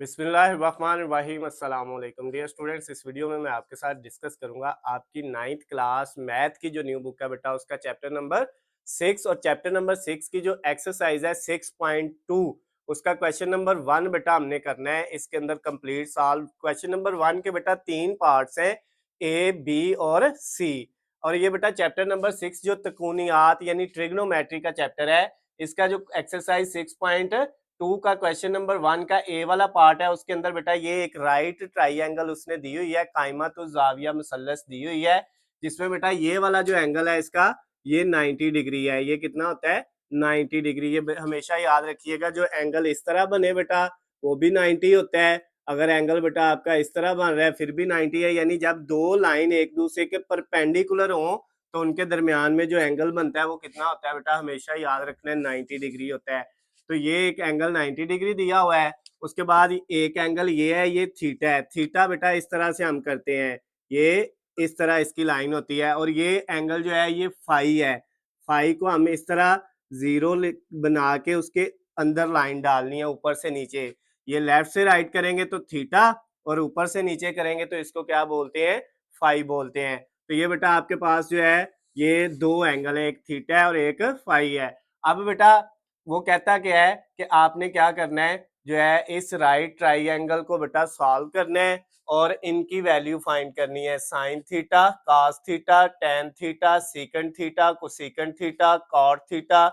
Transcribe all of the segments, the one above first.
बिस्मिल्लाहिर्रहमानिर्रहीम अस्सलाम वालेकुम डियर स्टूडेंट्स। इस वीडियो में मैं आपके साथ डिस्कस करूंगा आपकी 9th क्लास मैथ की जो न्यू बुक है बेटा उसका चैप्टर नंबर 6 और चैप्टर नंबर 6 की जो एक्सरसाइज है 6.2 उसका क्वेश्चन नंबर 1 बेटा हमने करना है। इसके अंदर कंप्लीट सॉल्व क्वेश्चन नंबर 1 के बेटा 3 पार्ट्स हैं, ए बी और सी। और ये बेटा चैप्टर नंबर 6 जो तकूनियात यानी ट्रिग्नोमेट्री का चैप्टर है, इसका जो एक्सरसाइज 6.2 का क्वेश्चन नंबर 1 का ए वाला पार्ट है उसके अंदर बेटा ये एक राइट ट्राइंगल उसने दी हुई है, कायमतुज जाविया मुसल्लस दी हुई है, जिसमें बेटा ये वाला जो एंगल है इसका ये 90 डिग्री है। ये कितना होता है 90 डिग्री। ये हमेशा याद रखिएगा, जो एंगल इस तरह बने बेटा वो भी 90 होता है। अगर एंगल बेटा आपका इस तरह बन रहा है फिर भी 90 है। यानी जब दो लाइन एक दूसरे के परपेंडिकुलर हो तो उनके दरमियान में जो एंगल बनता है वो कितना होता है बेटा, हमेशा याद रखना है 90 डिग्री होता है। तो ये एक एंगल 90 डिग्री दिया हुआ है। उसके बाद एक एंगल ये है, ये थीटा है। थीटा बेटा इस तरह से हम करते हैं, ये इस तरह इसकी लाइन होती है। और ये एंगल जो है ये फाई है। फाई को हम इस तरह जीरो बना के उसके अंदर लाइन डालनी है ऊपर से नीचे। ये लेफ्ट से राइट करेंगे तो थीटा और ऊपर से नीचे करेंगे तो इसको क्या बोलते हैं, फाई बोलते हैं। तो ये बेटा आपके पास जो है ये दो एंगल है, एक थीटा है और एक फाई है। अब बेटा वो कहता क्या है कि आपने क्या करना है, जो है इस राइट ट्राइंगल को बेटा सॉल्व करना है और इनकी वैल्यू फाइंड करनी है। Sine theta, cos theta, tan theta, secant theta, cosecant theta, cot theta,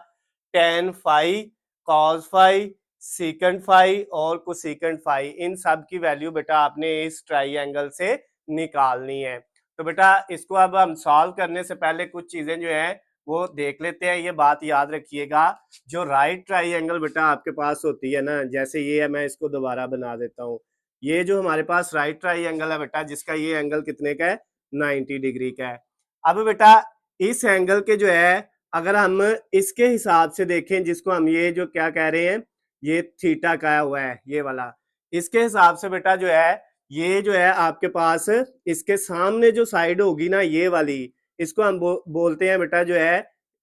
tan phi, cos phi, secant phi और कोसेकेंड फाई, इन सब की वैल्यू बेटा आपने इस ट्राइंगल से निकालनी है। तो बेटा इसको अब हम सॉल्व करने से पहले कुछ चीजें जो है वो देख लेते हैं। ये बात याद रखिएगा, जो राइट ट्राइंगल बेटा आपके पास होती है ना, जैसे ये है, मैं इसको दोबारा बना देता हूँ। ये जो हमारे पास राइट ट्राइंगल है बेटा, जिसका ये एंगल कितने का है 90 डिग्री का है। अब बेटा इस एंगल के जो है अगर हम इसके हिसाब से देखें, जिसको हम ये जो क्या कह रहे हैं ये थीटा का हुआ है ये वाला, इसके हिसाब से बेटा जो है ये जो है आपके पास इसके सामने जो साइड होगी ना ये वाली, इसको हम बोलते हैं बेटा जो है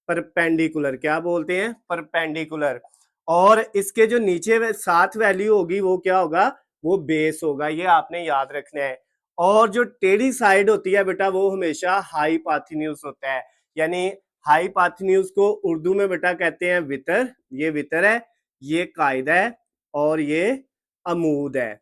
परपेंडिकुलर। क्या बोलते हैं, परपेंडिकुलर। और इसके जो नीचे साथ वैल्यू होगी वो क्या होगा, वो बेस होगा। ये आपने याद रखना है। और जो टेढ़ी साइड होती है बेटा वो हमेशा हाइपोटेन्यूज होता है। यानी हाइपोटेन्यूज को उर्दू में बेटा कहते हैं वितर। ये वितर है, ये कायदा है और ये अमूद है।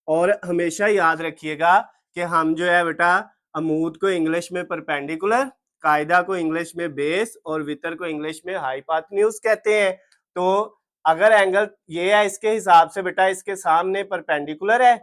और हमेशा याद रखिएगा कि हम जो है बेटा अमूद को इंग्लिश में परपेंडिकुलर, कायदा को इंग्लिश में बेस और वितर को इंग्लिश में हाइपोटेन्यूज कहते हैं। तो अगर एंगल ये है इसके हिसाब से बेटा इसके सामने परपेंडिकुलर है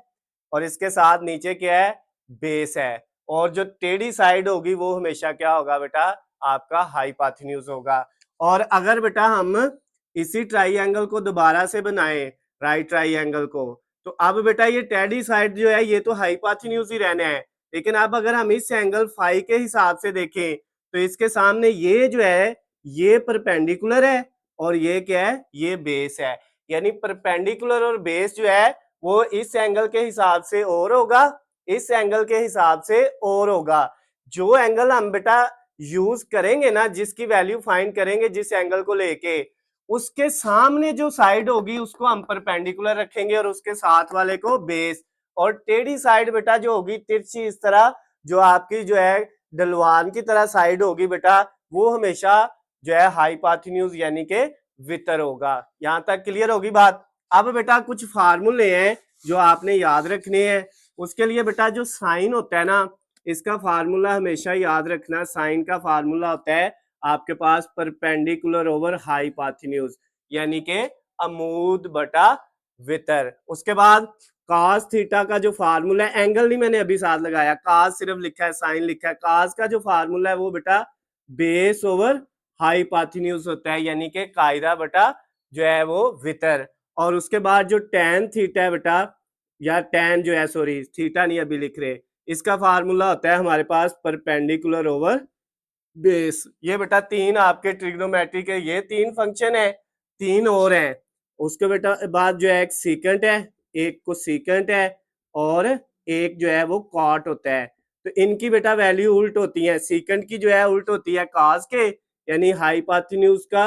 और इसके साथ नीचे क्या है, बेस है। और जो टेढ़ी साइड होगी वो हमेशा क्या होगा बेटा, आपका हाइपोटेन्यूज होगा। और अगर बेटा हम इसी ट्राइंगल को दोबारा से बनाए, राइट ट्राइंगल को, तो अब बेटा ये टेढ़ी साइड जो है ये तो हाइपोटेन्यूज ही रहना है। लेकिन अब अगर हम इस एंगल फाई के हिसाब से देखें तो इसके सामने ये जो है ये परपेंडिकुलर है और ये क्या है, ये बेस है। यानी परपेंडिकुलर और बेस जो है वो इस एंगल के हिसाब से और होगा, इस एंगल के हिसाब से और होगा। जो एंगल हम बेटा यूज करेंगे ना, जिसकी वैल्यू फाइंड करेंगे जिस एंगल को लेके, उसके सामने जो साइड होगी उसको हम परपेंडिकुलर रखेंगे और उसके साथ वाले को बेस। और टेढ़ी साइड बेटा जो होगी तिरछी इस तरह, जो आपकी जो है ढलवान की तरह साइड होगी बेटा, वो हमेशा जो है हाइपोटेन्यूज यानी के वितर होगा। यहां तक क्लियर होगी बात। अब बेटा कुछ फार्मूले हैं जो आपने याद रखने हैं। उसके लिए बेटा जो साइन होता है ना, इसका फार्मूला हमेशा याद रखना। साइन का फार्मूला होता है आपके पास परपेंडिकुलर ओवर हाइपोटेन्यूज यानी के अमूद बटा वितर। उसके बाद cos थीटा का जो फार्मूला है, एंगल नहीं मैंने अभी साथ लगाया, cos सिर्फ लिखा है, साइन लिखा है। cos का जो फार्मूला है वो बेटा बेस ओवर हाइपोटेन्यूज होता है यानी के कायदा बटा जो है वो वितर। और उसके बाद जो tan थीटा है बेटा, या tan जो है, सॉरी थीटा नहीं अभी लिख रहे, इसका फार्मूला होता है हमारे पास परपेंडिकुलर ओवर बेस। ये बेटा तीन आपके ट्रिग्नोमेट्री के ये तीन फंक्शन है, तीन और हैं। उसके बेटा बाद जो है एक सीकेंट है, एक को सीकेंट है और एक जो है वो कॉट होता है। तो इनकी बेटा वैल्यू उल्ट होती है। सीकेंट की जो है उल्ट होती है कॉस के, यानी हाइपोटेन्यूज का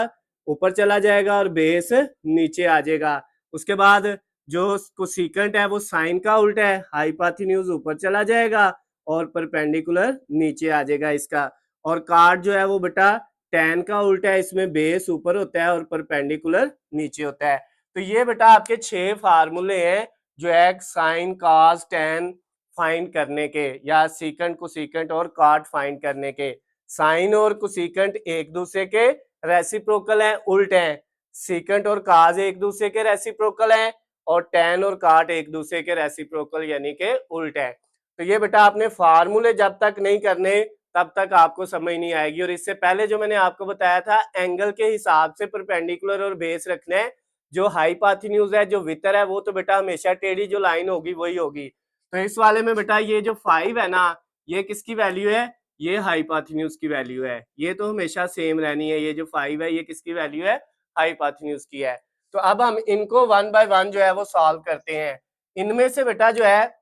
ऊपर चला जाएगा और बेस नीचे आ जाएगा। उसके बाद जो कोसिकेंट है वो साइन का उल्टा है, हाइपोटेन्यूज ऊपर चला जाएगा और परपेंडिकुलर नीचे आ जाएगा इसका। और कार्ड जो है वो बेटा tan का उल्टा है, इसमें बेस ऊपर होता है और परपेंडिकुलर नीचे होता है। तो ये बेटा आपके 6 फार्मूले हैं जो है साइन कॉस tan फाइंड करने के, या सीकेंट कोसिकेंट और कार्ड फाइंड करने के। साइन और कोसिकेंट एक दूसरे के रेसिप्रोकल हैं, उल्टे हैं। सीकेंट और काज एक दूसरे के रेसिप्रोकल हैं और tan और काट एक दूसरे के रेसिप्रोकल यानी के उल्टे हैं। तो ये बेटा आपने फार्मूले जब तक नहीं करने तब तक आपको समझ नहीं आएगी। और इससे पहले जो मैंने आपको बताया था एंगल के हिसाब से परपेंडिकुलर और बेस रखने हैं। जो हाइपोटेन्यूज है, जो वितर है, वो तो बेटा हमेशा टेढ़ी जो लाइन होगी वही होगी। तो इस वाले में बेटा ये जो 5 है ना, ये किसकी वैल्यू है? ये हाइपोटेन्यूज की वैल्यू है। ये तो हमेशा सेम रहनी है। ये जो 5 है ये किसकी वैल्यू है? हाइपोटेन्यूज की है। तो अब हम इनको 1 बाय 1 जो है वो सॉल्व करते हैं। इनमें से बेटा जो है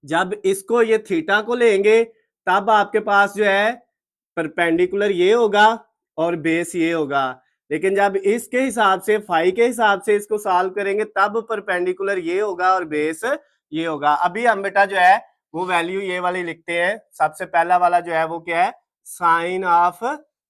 जब इसको ये थीटा को लेंगे तब आपके पास जो है परपेंडिकुलर ये होगा और बेस ये होगा। लेकिन जब इसके हिसाब से फाई के हिसाब से इसको सॉल्व करेंगे तब परपेंडिकुलर ये होगा और बेस ये होगा। अभी हम बेटा जो है वो वैल्यू ये वाली लिखते हैं। सबसे पहला वाला जो है वो क्या है? Sine of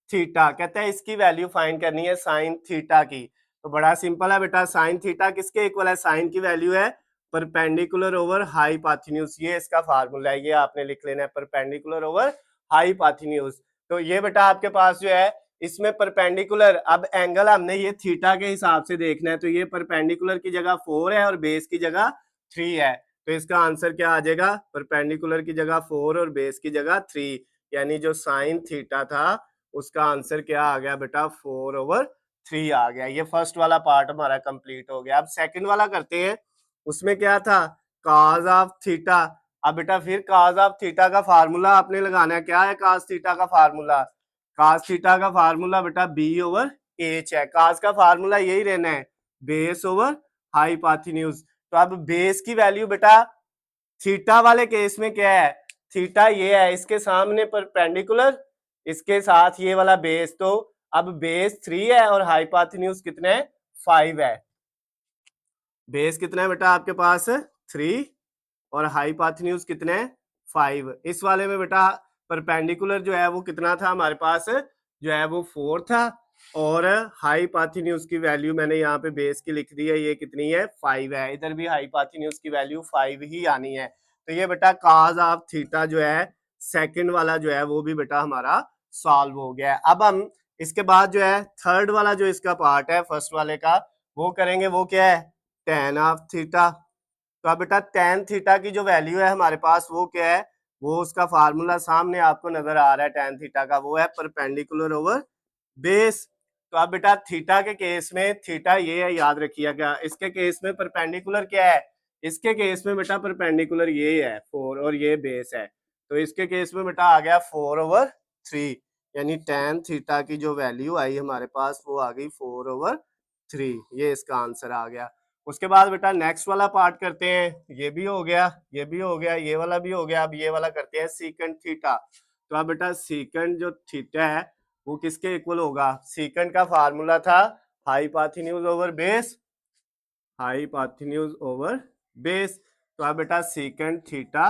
theta. कहते हैं इसकी वैल्यू फाइंड करनी है साइन थीटा की। तो बड़ा सिंपल है बेटा, साइन थीटा किसके इक्वल है? साइन की वैल्यू है परपेंडिकुलर ओवर हाइपोटेन्यूज। ये इसका फार्मूला है, ये आपने लिख लेना है, परपेंडिकुलर ओवर हाइपोटेन्यूज। तो ये बेटा आपके पास जो है इसमें परपेंडिकुलर, अब एंगल हमने ये थीटा के हिसाब से देखना है। तो ये परपेंडिकुलर की जगह 4 है और बेस की जगह 3 है। तो इसका आंसर क्या आ जाएगा? परपेंडिकुलर की जगह 4 और बेस की जगह 3, यानी जो साइन थीटा था उसका आंसर क्या आ गया बेटा? 4/3 आ गया। ये फर्स्ट वाला पार्ट हमारा कंप्लीट हो गया। अब सेकंड वाला करते हैं। उसमें क्या था? cos of theta. अब बेटा फिर cos ऑफ थीटा का फार्मूला आपने लगाना है। क्या है cos थीटा का फार्मूला? cos थीटा का फार्मूला बेटा b/h है। cos का फार्मूला यही रहना है, बेस ओवर हाइपोटेन्यूज। तो अब बेस की वैल्यू बेटा थीटा वाले केस में क्या है? थीटा ये है, इसके सामने परपेंडिकुलर, इसके साथ ये वाला बेस। तो अब बेस 3 है और हाइपोटेन्यूज कितने? 5 है। बेस कितना है बेटा आपके पास? 3 और हाइपोटेन्यूज कितने? 5। इस वाले में बेटा परपेंडिकुलर जो है वो कितना था हमारे पास? जो है वो 4 था और हाइपोटेन्यूज की वैल्यू मैंने यहाँ पे बेस की लिख दी है, ये कितनी है? 5 है। इधर भी हाइपोटेन्यूज की वैल्यू 5 ही आनी है। तो ये बेटा cos ऑफ थीटा जो है सेकंड वाला जो है वो भी बेटा हमारा सॉल्व हो गया है। अब हम इसके बाद जो है थर्ड वाला जो इसका पार्ट है फर्स्ट वाले का वो करेंगे। वो क्या है? tan of theta. तो अब बेटा tan थीटा की जो वैल्यू है हमारे पास वो क्या है? वो उसका फार्मूला सामने आपको नजर आ रहा है tan थीटा का, वो है परपेंडिकुलर ओवर बेस। तो अब बेटा थीटा के केस में थीटा ये है, याद रखिएगा। इसके केस में परपेंडिकुलर क्या है? इसके केस में बेटा परपेंडिकुलर ये है 4 और ये बेस है। तो इसके केस में बेटा आ गया 4/3, यानी tan थीटा की जो वैल्यू आई हमारे पास वो आ गई 4/3। ये इसका आंसर आ गया। उसके बाद बेटा नेक्स्ट वाला पार्ट करते हैं। ये भी हो गया, ये भी हो गया, ये वाला भी हो गया। अब ये वाला करते हैं सीकेंट थीटा। तो अब बेटा सीकेंट जो थीटा है वो किसके इक्वल होगा? सीकेंट का फार्मूला था hypotenuse over base, hypotenuse over base. तो अब बेटा secant theta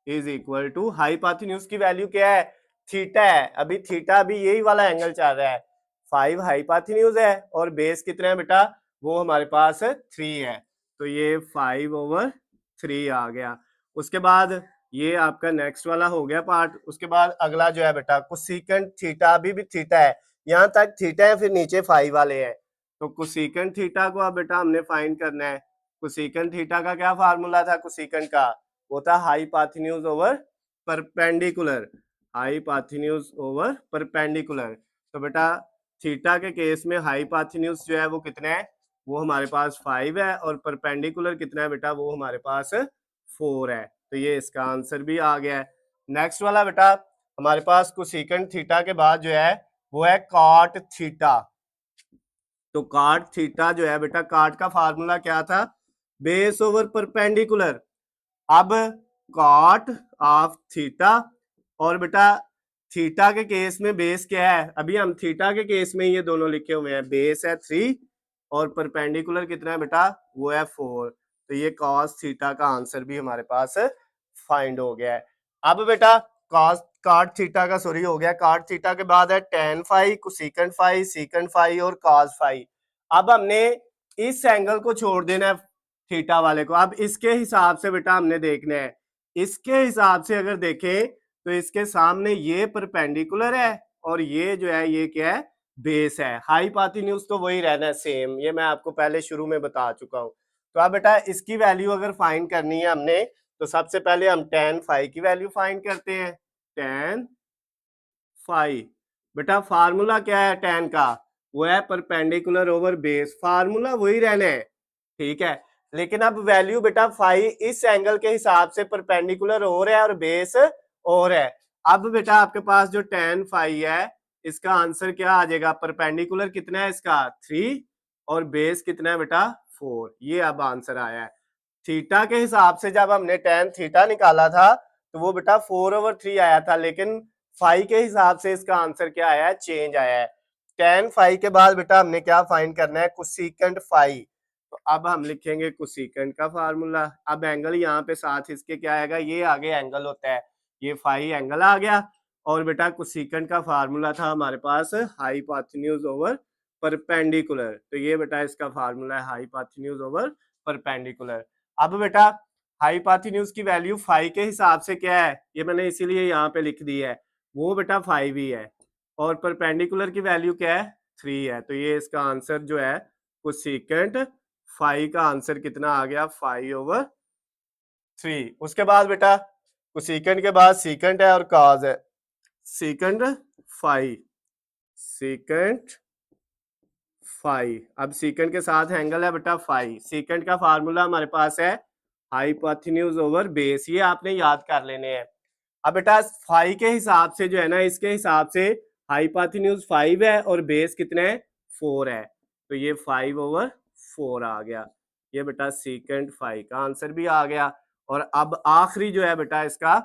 is equal to hypotenuse की वैल्यू क्या है? थीटा है। अभी थीटा भी यही वाला एंगल चल रहा है। 5 हाइपोटेन्यूज है और बेस कितना है बेटा? वो हमारे पास 3 है। तो ये 5/3 आ गया। उसके बाद ये आपका नेक्स्ट वाला हो गया पार्ट। उसके बाद अगला जो है बेटा कोसेकेंट थीटा, अभी भी थीटा है, यहाँ तक थीटा है, फिर नीचे 5 वाले हैं। तो कोसेकेंट थीटा को अब बेटा हमने फाइंड करना है। कोसेकेंट थीटा का क्या फार्मूला था कोसेकेंट का? वो था hypotenuse over perpendicular, hypotenuse over perpendicular. तो बेटा थीटा के केस में हाइपोटेन्यूज जो है वो कितना है? वो हमारे पास 5 है और परपेंडिकुलर कितना है बेटा? वो हमारे पास 4 है। तो ये इसका आंसर भी आ गया है। नेक्स्ट वाला बेटा हमारे पास कोसेकेंट थीटा के बाद जो है वो है कॉट थीटा। तो कॉट थीटा जो है बेटा, कॉट का फार्मूला क्या था? Base over perpendicular. अब कॉट ऑफ थीटा, और बेटा थीटा के केस में बेस क्या है? अभी हम थीटा के केस में ये दोनों लिखे हुए हैं, बेस है 3 और परपेंडिकुलर कितना है बेटा? वो है 4। तो ये cos थीटा का आंसर भी हमारे पास फाइंड हो गया है। अब बेटा cot थीटा का सॉरी हो गया, cot थीटा के बाद है tan phi, cosecant phi, secant phi और cos फाई। अब हमने इस एंगल को छोड़ देना है थीटा वाले को। अब इसके हिसाब से बेटा हमने देखना है, इसके हिसाब से अगर देखें तो इसके सामने ये परपेंडिकुलर है और ये जो है ये क्या है, बेस है। हाइपोटेन्यूज तो वही रहना है सेम, ये मैं आपको पहले शुरू में बता चुका हूं। तो अब बेटा इसकी वैल्यू अगर फाइंड करनी है हमने, तो सबसे पहले हम tan फाई की वैल्यू फाइंड करते हैं। tan फाई, बेटा फार्मूला क्या है tan का, वो है परपेंडिकुलर ओवर बेस, फार्मूला वही रहना है, ठीक है। लेकिन अब वैल्यू बेटा फाई इस एंगल के हिसाब से परपेंडिकुलर और है और बेस और है। अब बेटा आपके पास जो tan फाई है इसका आंसर क्या आ जाएगा, परपेंडिकुलर कितना है इसका 3 और बेस कितना है बेटा 4, ये अब आंसर आया है। थीटा के हिसाब से जब हमने tan थीटा निकाला था तो वो बेटा 4/3 आया था, लेकिन फाई के हिसाब से इसका आंसर क्या आया है, चेंज आया है। tan फाई के बाद बेटा हमने क्या फाइंड करना है, कोसेकेंट फाई। तो अब हम लिखेंगे कोसेकेंट का फार्मूला। अब एंगल यहाँ पे साथ इसके क्या आएगा, ये आगे एंगल होता है, ये फाई एंगल आ गया। और बेटा कोसेकेंट का फार्मूला था हमारे पास हाइपोटेन्यूज ओवर परपेंडिकुलर, तो ये बेटा इसका फार्मूला है हाइपोटेन्यूज ओवर परपेंडिकुलर। अब बेटा हाइपोटेन्यूज की वैल्यू फाई के हिसाब से क्या है, ये मैंने इसीलिए यहाँ पे लिख दी है, वो बेटा 5 ही है और परपेंडिकुलर की वैल्यू क्या है 3 है। तो ये इसका आंसर जो है कोसेकेंट फाई का आंसर कितना आ गया 5/3। उसके बाद बेटा कोसेकेंट के बाद सीकेंट है और कॉस है, सेकंड फाई, सेकंड फाई। अब सीकेंट के साथ एंगल है बेटा फाई, सीकेंट का फार्मूला हमारे पास है हाइपोटेन्यूज ओवर बेस, ये आपने याद कर लेने हैं। अब बेटा फाई के हिसाब से जो है ना, इसके हिसाब से हाइपोटेन्यूज 5 है और बेस कितना है 4 है, तो ये 5/4 आ गया। ये बेटा सीकेंट फाई का आंसर भी आ गया। और अब आखिरी जो है बेटा इसका,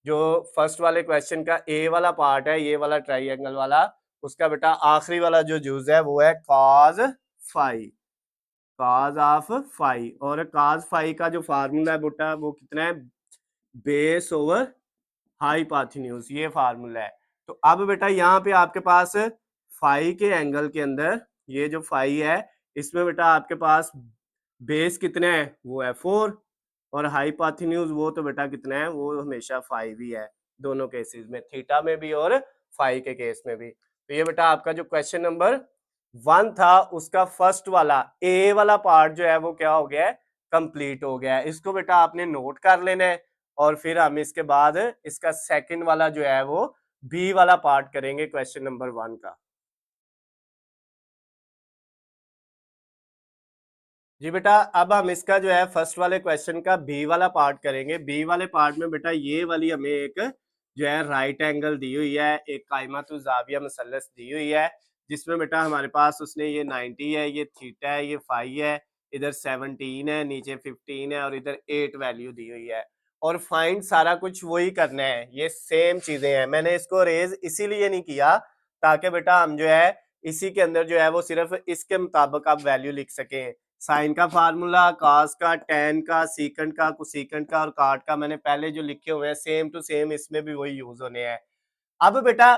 जो फर्स्ट वाले क्वेश्चन का ए वाला पार्ट है, ये वाला ट्राइंगल वाला, उसका बेटा आखिरी वाला जो यूज है वो है cos phi, cos of phi. और cos फाई का जो फार्मूला है बेटा वो कितना है, बेस ओवर हाइपोटेन्यूज, ये फार्मूला है। तो अब बेटा यहाँ पे आपके पास फाई के एंगल के अंदर ये जो फाई है इसमें बेटा आपके पास बेस कितना है, वो है 4 और हाइपोटेन्यूज वो तो बेटा कितना है, वो हमेशा 5 ही है, दोनों केसेस में, थीटा में भी और फाई के केस में भी। तो ये बेटा आपका जो क्वेश्चन नंबर 1 था उसका फर्स्ट वाला ए वाला पार्ट जो है वो क्या हो गया है, कंप्लीट हो गया है। इसको बेटा आपने नोट कर लेना है और फिर हम इसके बाद इसका सेकंड वाला जो है वो बी वाला पार्ट करेंगे क्वेश्चन नंबर 1 का। जी बेटा अब हम इसका जो है फर्स्ट वाले क्वेश्चन का बी वाला पार्ट करेंगे। बी वाले पार्ट में बेटा ये वाली हमें एक जो है राइट एंगल दी हुई है, एक कायमतुल जाविया मसलस दी हुई है, जिसमें बेटा हमारे पास उसने ये 90 है, ये थीटा है, ये फाई है, इधर 17 है, नीचे 15 है और इधर 8 वैल्यू दी हुई है। और फाइंड सारा कुछ वही करना है, ये सेम चीजें हैं। मैंने इसको रेज इसीलिए नहीं किया ताकि बेटा हम जो है इसी के अंदर जो है वो सिर्फ इसके मुताबिक आप वैल्यू लिख सकें। साइन का फार्मूला, कास का, टेन का, सीकेंट का, कोसेकेंट का और काट का मैंने पहले जो लिखे हुए हैं सेम टू सेम इसमें भी वही यूज होने हैं। अब बेटा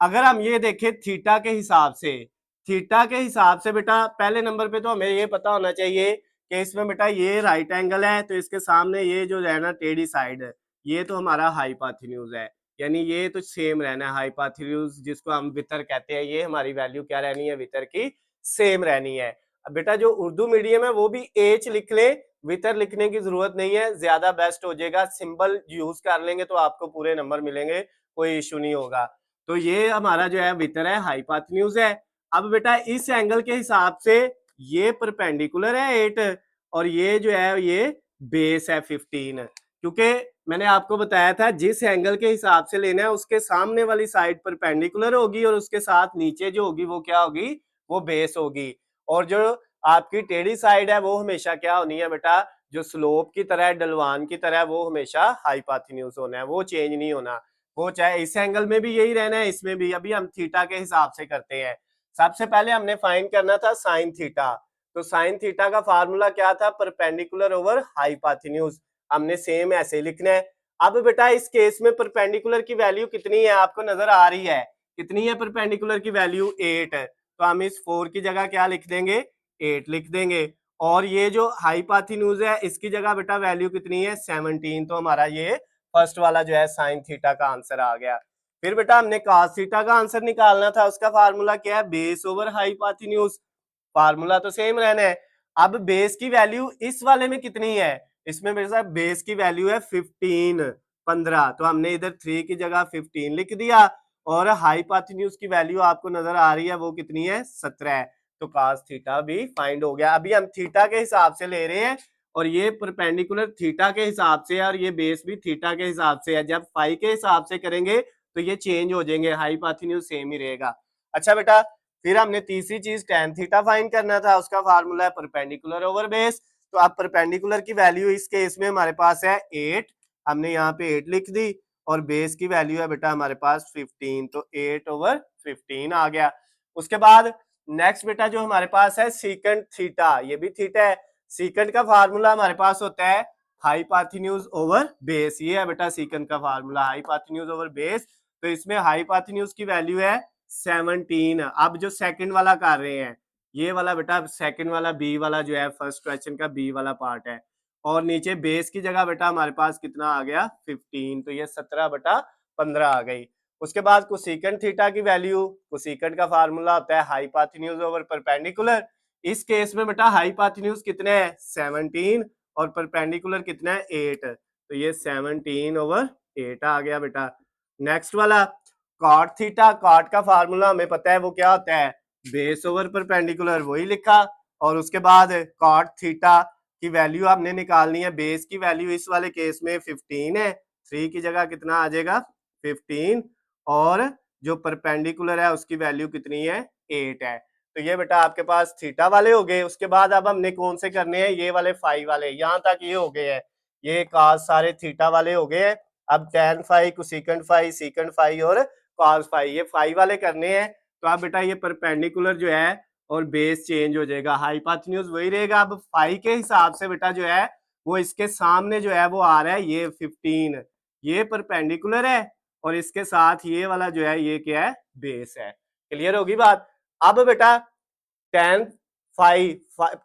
अगर हम ये देखें थीटा के हिसाब से, थीटा के हिसाब से बेटा पहले नंबर पे तो हमें ये पता होना चाहिए कि इसमें बेटा ये राइट एंगल है तो इसके सामने ये जो रहना टेढ़ी साइड है ये तो हमारा हाइपोटेन्यूज है, यानी ये तो सेम रहना है। हाइपोटेन्यूज जिसको हम वितर कहते हैं, ये हमारी वैल्यू क्या रहनी है, वितर की सेम रहनी है। अब बेटा जो उर्दू मीडियम है वो भी एच लिख ले, वितर लिखने की जरूरत नहीं है, ज्यादा बेस्ट हो जाएगा। सिंबल यूज कर लेंगे तो आपको पूरे नंबर मिलेंगे, कोई इशू नहीं होगा। तो ये हमारा जो है वितर है, हाइपोटेन्यूज है। अब बेटा इस एंगल के हिसाब से ये परपेंडिकुलर है 8 और ये जो है ये बेस है 15, क्योंकि मैंने आपको बताया था जिस एंगल के हिसाब से लेना है उसके सामने वाली साइड परपेंडिकुलर होगी और उसके साथ नीचे जो होगी वो क्या होगी, वो बेस होगी। और जो आपकी टेढ़ी साइड है वो हमेशा क्या होनी है बेटा, जो स्लोप की तरह, ढलवान की तरह, वो हमेशा हाइपोटेन्यूज होना है, वो चेंज नहीं होना। वो चाहे इस एंगल में भी यही रहना है, इसमें भी। अभी हम थीटा के हिसाब से करते हैं। सबसे पहले हमने फाइंड करना था साइन थीटा, तो साइन थीटा का फार्मूला क्या था, परपेंडिकुलर ओवर हाइपोटेन्यूज। हमने सेम ऐसे लिखना है। अब बेटा इस केस में परपेंडिकुलर की वैल्यू कितनी है, आपको नजर आ रही है, कितनी है परपेंडिकुलर की वैल्यू, 8 है। तो हम इस 4 की जगह क्या लिख देंगे, 8 लिख देंगे। और ये जो हाइपोटेन्यूज है इसकी जगह बेटा वैल्यू कितनी है, 17। तो हमारा ये फर्स्ट वाला जो है साइन थीटा का आंसर आ गया। फिर बेटा हमने cos थीटा का आंसर निकालना था, उसका फार्मूला क्या है, बेस ओवर हाइपोटेन्यूज। फार्मूला तो सेम रहना है। अब बेस की वैल्यू इस वाले में कितनी है, इसमें मेरे साथ बेस की वैल्यू है 15, तो हमने इधर 3 की जगह 15 लिख दिया। और हाइपोटेन्यूज की वैल्यू आपको नजर आ रही है, वो कितनी है, 17। तो cos थीटा भी फाइंड हो गया। अभी हम थीटा के हिसाब से ले रहे हैं, और ये परपेंडिकुलर थीटा के हिसाब से है, और ये बेस भी थीटा के हिसाब से है। जब फाई के हिसाब से करेंगे तो ये चेंज हो जाएंगे, हाइपोटेन्यूज सेम ही रहेगा। अच्छा बेटा, फिर हमने तीसरी चीज tan थीटा फाइंड करना था, उसका फार्मूला है परपेंडिकुलर ओवर बेस। तो अब परपेंडिकुलर की वैल्यू इस केस में हमारे पास है 8, हमने यहाँ पे 8 लिख दी, और बेस की वैल्यू है बेटा हमारे पास 15, तो 8 ओवर 15 आ गया। उसके बाद नेक्स्ट बेटा जो हमारे पास है सीकेंट थीटा, ये भी थीटा है। सीकेंट का फार्मूला हमारे पास होता है हाइपोटेन्यूज ओवर बेस, ये है बेटा सीकेंट का फार्मूला, हाइपोटेन्यूज ओवर बेस। तो इसमें हाइपोटेन्यूज की वैल्यू है 17। अब जो सेकंड वाला कर रहे हैं, ये वाला बेटा सेकंड वाला बी वाला जो है, फर्स्ट क्वेश्चन का बी वाला पार्ट है। और नीचे बेस की जगह बेटा हमारे पास कितना आ गया, 15, तो ये 17/15 आ गई। उसके बाद कोसेकेंट थीटा की वैल्यू, कोसेकेंट का फार्मूला होता है हाइपोटेन्यूज ओवर परपेंडिकुलर। इस केस में बेटा हाइपोटेन्यूज कितने हैं, 17, और परपेंडिकुलर कितना है, 8, तो ये 17/8 आ गया बेटा। नेक्स्ट वाला कॉट थीटा, कॉट का फार्मूला हमें पता है वो क्या होता है, बेस ओवर परपेंडिकुलर, वही लिखा। और उसके बाद कॉट थीटा की वैल्यू आपने निकालनी है, बेस की वैल्यू इस वाले केस में 15 है, 3 की जगह कितना आ जाएगा, 15, और जो परपेंडिकुलर है उसकी वैल्यू कितनी है, 8 है। तो ये बेटा आपके पास थीटा वाले हो गए। उसके बाद अब हमने कौन से करने हैं, ये वाले फाई वाले, यहाँ तक ये हो गए हैं, ये काज सारे थीटा वाले हो गए हैं। अब tan phi, cosecant phi, secant phi और cos फाई, ये फाई वाले करने हैं। तो अब बेटा ये परपेंडिकुलर जो है और बेस चेंज हो जाएगा, हाइपोटेन्यूज वही रहेगा। अब फाई के हिसाब से बेटा जो है वो इसके सामने जो है वो आ रहा है ये 15, ये परपेंडिकुलर है, और इसके साथ ये वाला जो है ये क्या है, बेस है। क्लियर होगी बात। अब बेटा tan फाई,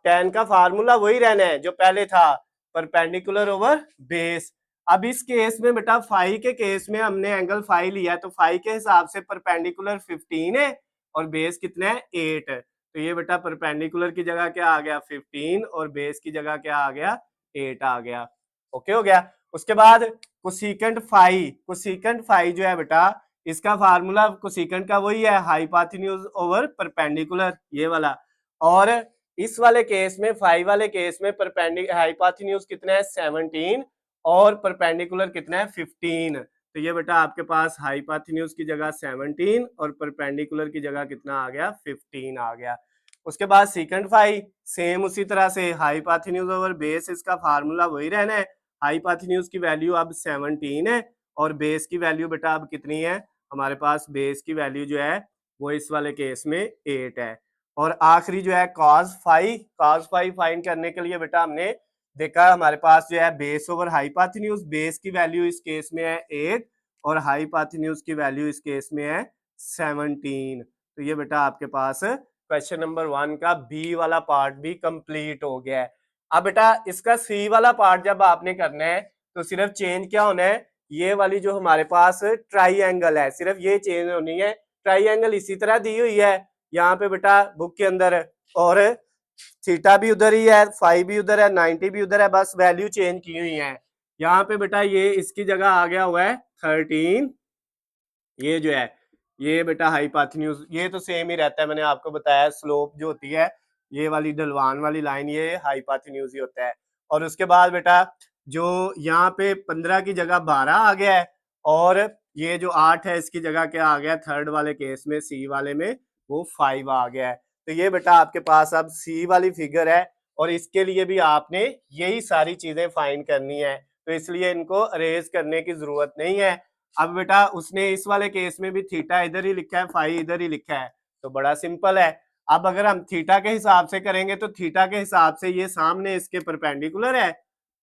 tan का फार्मूला वही रहना है जो पहले था, परपेंडिकुलर ओवर बेस। अब इस केस में बेटा फाई के केस में हमने एंगल फाई लिया, तो फाई के हिसाब से परपेंडिकुलर 15 है और बेस कितना है, 8 है। तो ये बेटा परपेंडिकुलर की जगह क्या आ गया, 15, और बेस की जगह क्या आ गया, 8 आ गया। ओके हो गया। उसके बाद कोसेकेंट फाई, कोसेकेंट फाई जो है बेटा इसका फार्मूला कोसेकेंट का वही है, हाइपोटेन्यूज ओवर परपेंडिकुलर, ये वाला। और इस वाले केस में, फाई वाले केस में परपेंडिकुलर हाइपोटेन्यूज कितना है, 17, और परपेंडिकुलर कितना है, 15। तो ये बेटा आपके पास हाइपोटेन्यूज की जगह 17 और परपेंडिकुलर की जगह कितना आ गया, 15 आ गया। उसके बाद सेकंड फाई सेम उसी तरह से, हाइपोटेन्यूज ओवर बेस, इसका फार्मूला वही रहना है। हाइपोटेन्यूज की वैल्यू अब 17 है, और बेस की वैल्यू बेटा अब कितनी है, हमारे पास बेस की वैल्यू जो है वो इस वाले केस में 8 है। और आखिरी जो है cos phi, cos phi find करने के लिए बेटा हमने देखा हमारे पास जो है बेस ओवर हाइपोटेन्यूज, बेस की वैल्यू इस केस में है 8, और हाइपोटेन्यूज की वैल्यू इस केस में है 17। तो ये बेटा आपके पास क्वेश्चन नंबर 1 का बी वाला पार्ट भी कंप्लीट हो गया है। अब बेटा इसका सी वाला पार्ट जब आपने करना है तो सिर्फ चेंज क्या होना है, ये वाली जो हमारे पास ट्राइएंगल है सिर्फ ये चेंज होनी है। ट्राइएंगल इसी तरह दी हुई है यहाँ पे बेटा बुक के अंदर, और थीटा भी उधर ही है, फाई भी उधर है, 90 भी उधर है, बस वैल्यू चेंज की हुई है। यहाँ पे बेटा ये इसकी जगह आ गया हुआ है 13, ये जो है ये बेटा हाइपोटेन्यूज, ये तो सेम ही रहता है, मैंने आपको बताया स्लोप जो होती है ये वाली ढलवान वाली लाइन, ये हाइपोटेन्यूज ही होता है। और उसके बाद बेटा जो यहाँ पे 15 की जगह 12 आ गया है, और ये जो 8 है इसकी जगह क्या आ गया, थर्ड वाले केस में सी वाले में वो 5 आ गया है। तो ये बेटा आपके पास अब सी वाली फिगर है, और इसके लिए भी आपने यही सारी चीजें फाइंड करनी है, तो इसलिए इनको अरेज करने की जरूरत नहीं है। अब बेटा उसने इस वाले केस में भी थीटा इधर ही लिखा है, फाई इधर ही लिखा है, तो बड़ा सिंपल है। अब अगर हम थीटा के हिसाब से करेंगे तो थीटा के हिसाब से ये सामने इसके परपेंडिकुलर है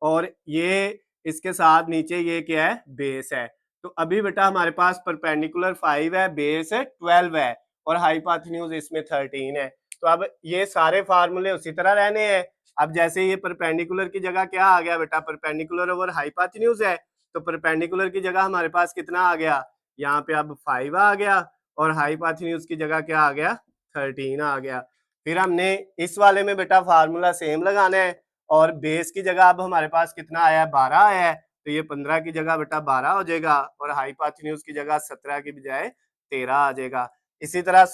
और ये इसके साथ नीचे ये क्या है, बेस है। तो अभी बेटा हमारे पास परपेंडिकुलर 5 है, बेस 12 है और हाइपोटेन्यूज इसमें 13 है। तो अब ये सारे फार्मूले उसी तरह रहने हैं। अब जैसे ये परपेंडिकुलर की जगह क्या आ गया बेटा, परपेंडिकुलर ओवर हाइपोटेन्यूज है, तो परपेंडिकुलर की जगह हमारे पास कितना आ गया, यहाँ पे अब 5 आ गया और हाइपोटेन्यूज की जगह क्या आ गया, 13 आ गया। फिर हमने इस वाले में बेटा फार्मूला सेम लगाना है और बेस की जगह अब हमारे पास कितना आया है, 12 आया है, तो ये 15 की जगह बेटा 12 हो जाएगा और हाइपोटेन्यूज की जगह 17 की बजाय 13 आ जाएगा। इसी तरह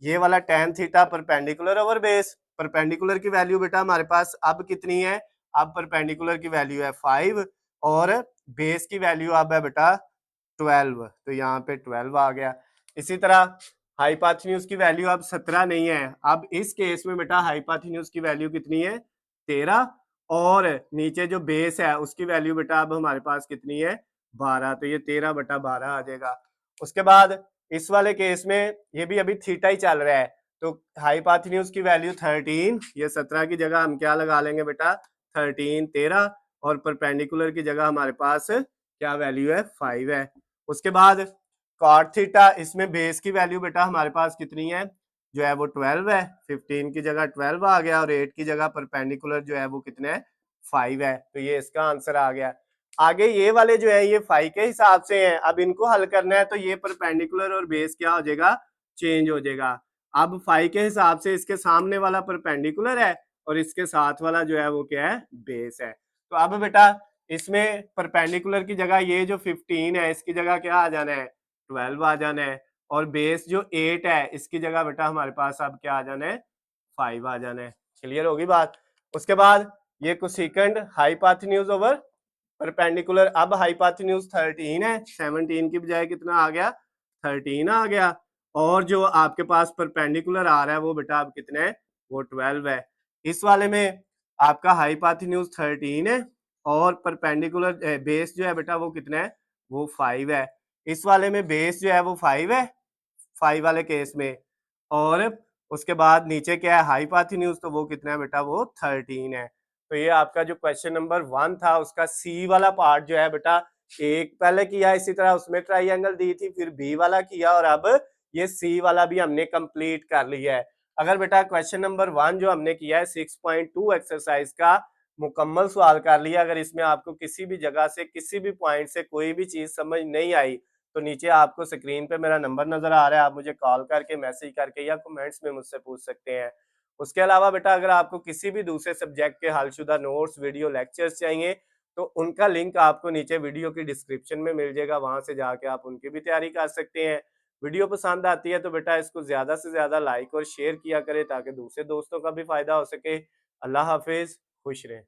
ये वाला tan theta perpendicular over base, perpendicular की वैल्यू बेटा हमारे पास अब कितनी है, अब परपेंडिकुलर की वैल्यू है 5 और बेस की वैल्यू अब है बेटा 12, तो यहाँ पे 12 आ गया। इसी तरह हाइपोटेन्यूज की वैल्यू अब 17 नहीं है, अब इस केस में बेटा हाइपोटेन्यूज की वैल्यू कितनी है, 13 और नीचे जो बेस है उसकी वैल्यू बेटा अब हमारे पास कितनी है, 12, तो ये 13/12 आ जाएगा। उसके बाद इस वाले केस में ये भी अभी थीटा ही चल रहा है, तो हाइपोटेन्यूज की वैल्यू 13, ये 17 की जगह हम क्या लगा लेंगे बेटा, 13, 13 और परपेंडिकुलर की जगह हमारे पास क्या वैल्यू है, 5 है। उसके बाद कॉट थीटा, इसमें बेस की वैल्यू बेटा हमारे पास कितनी है, जो है वो 12 है, 15 की जगह 12 आ गया और 8 की जगह परपेंडिकुलर जो है वो कितने है, 5 है, तो ये इसका आंसर आ गया। आगे ये वाले जो है ये 5 के हिसाब से हैं, अब इनको हल करना है तो ये परपेंडिकुलर और बेस क्या हो जाएगा, चेंज हो जाएगा। अब 5 के हिसाब से इसके सामने वाला परपेंडिकुलर है और इसके साथ वाला जो है वो क्या है, बेस है। तो अब बेटा इसमें परपेंडिकुलर की जगह ये जो 15 है इसकी जगह क्या आ जाना है, 12 आ जाना है और बेस जो 8 है इसकी जगह बेटा हमारे पास अब क्या आ जाना है, 5 आ जाना है। क्लियर होगी बात। उसके बाद ये कोसेकेंड हाइपोटेन्यूज ओवर परपेंडिकुलर, अब हाइपोटेन्यूज 13 है, 17 की बजाय कितना आ गया, 13 आ गया और जो आपके पास परपेंडिकुलर आ रहा है वो बेटा अब कितने है, वो 12 है। इस वाले में आपका हाइपोटेन्यूज 13 है और परपेंडिकुलर बेस जो है बेटा वो कितना है, वो 5 है। इस वाले में बेस जो है वो 5 है, 5 वाले केस में, और उसके बाद नीचे क्या है, हाइपोटेन्यूज, तो वो कितना है बेटा, वो 13 है। तो ये आपका जो क्वेश्चन नंबर 1 था उसका सी वाला पार्ट जो है बेटा, एक पहले किया इसी तरह उसमें ट्राइंगल दी थी, फिर बी वाला किया और अब ये सी वाला भी हमने कंप्लीट कर लिया है। अगर बेटा क्वेश्चन नंबर 1 जो हमने किया है 6.2 एक्सरसाइज का मुकम्मल सवाल कर लिया, अगर इसमें आपको किसी भी जगह से किसी भी पॉइंट से कोई भी चीज समझ नहीं आई तो नीचे आपको स्क्रीन पे मेरा नंबर नजर आ रहा है, आप मुझे कॉल करके, मैसेज करके या कमेंट्स में मुझसे पूछ सकते हैं। उसके अलावा बेटा अगर आपको किसी भी दूसरे सब्जेक्ट के हलशुदा नोट्स, वीडियो लेक्चर्स चाहिए तो उनका लिंक आपको नीचे वीडियो की डिस्क्रिप्शन में मिल जाएगा, वहां से जाके आप उनकी भी तैयारी कर सकते हैं। वीडियो पसंद आती है तो बेटा इसको ज्यादा से ज्यादा लाइक और शेयर किया करें ताकि दूसरे दोस्तों का भी फायदा हो सके। अल्लाह हाफिज, खुश रहें।